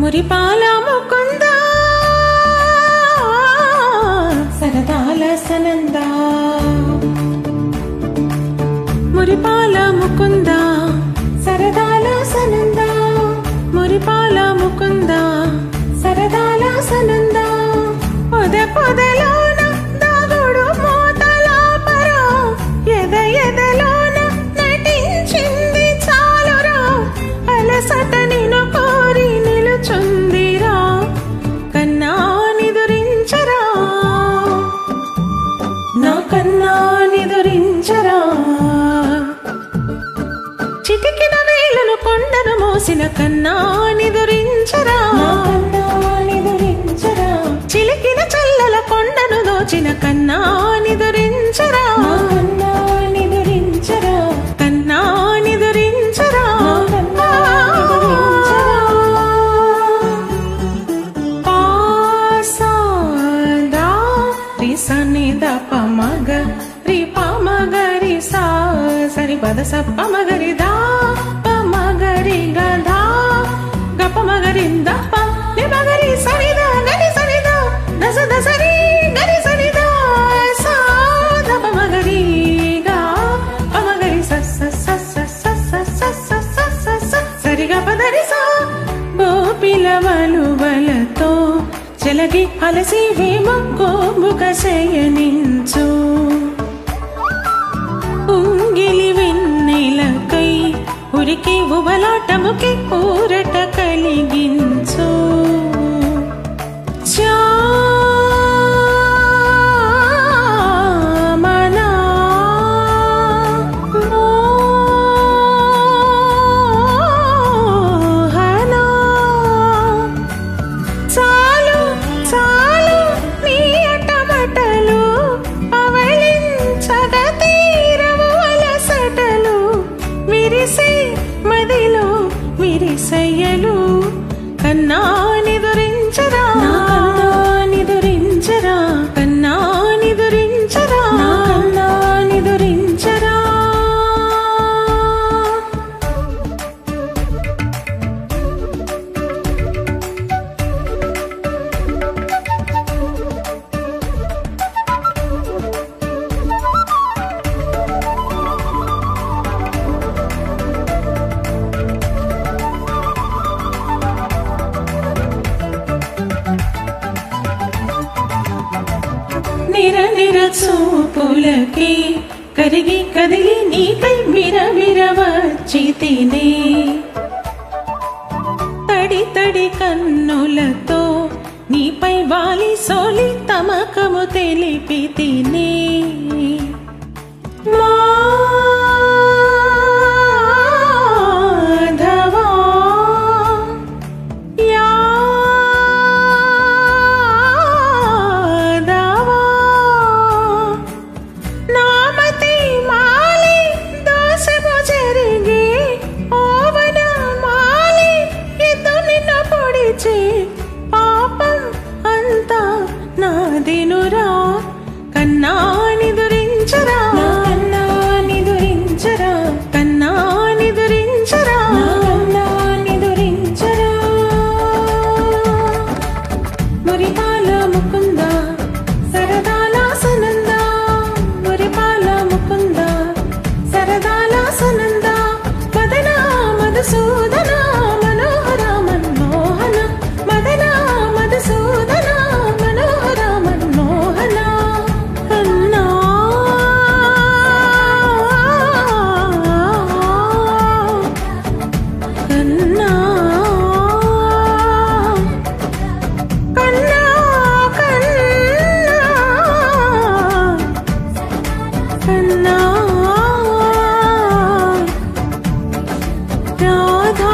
మురిపాల ముకుంద సరదాల సనంద మురిపాల ముకుంద సరదాల సనంద మురిపాల ముకుంద సరదాల సనంద పొద పొదలోన దాగుడు మోతలాపరా ఎద ఎదలోన నటించింది చాలురా అలసట నిన్ను కోరి నిలుచుందిరా కన్నా నిదురించరా నా కన్నా నిదురించరా చిటికిన వేలను కొండను మోసిన కన్నా నిదురించరా చిలికిన చల్లల కొండను దోచిన కన్నా నిదురించరా కన్నా నిదురించరా పాసదా రిసని దప మగ రి పమగరి సా సరి పద సప్ప మగరి దా పమగరి గధా గప మగరి దప ని మగరి సరిదా గరి సరిదా దస దసరి గరి సరిదా సా దప మగరి గా పమగరి సస్స సస్స సస్స సస్స సస్స సరిగా పదరి సా గోపిలవలు వలతో చెలగి అలసి వేమొక్క శయనించు ఉంగిలి వెన్నెలకై ఉరికి ఉబలాటముకి ఊరట కలిగించు చామనా మోహనా చాలు చాలు నీ అటమటలు పవళించగ తీరము అలసటలు విరిసే మదిలో విరిసయ్యలు కన్నా నిదురించరా నిదురించరా కన్నా నిదురించరా కన్నా నిదురించరా నిర నిర చూపులకి కరిగి కదిలి నీకై విరవిర వచ్చి తినే తడి తడి కన్నులతో నీపై వాలి సోలి తమకము తెలిపి తినే మాధవా యాదవా నామతి మాలి దోషము జరిగి ఓవన మాలి ఎదు నిన్ను పొడిచి పాపం అంతా నాదినురా కన్నా నిదురించరా కన్నా నిదురించరా కన్నా నిదురించరా కన్నా నిదురించరా మురిపాల ముకుంద సరదాల సనంద మురిపాల ముకుంద సరదాల సనంద మదన మధుసూదన మనోహర మన్మోహన మదన మధుసూదన మనోహర మన్మోహన కన్నా కన్నా కన్నా కన్నా కన్నా రాధా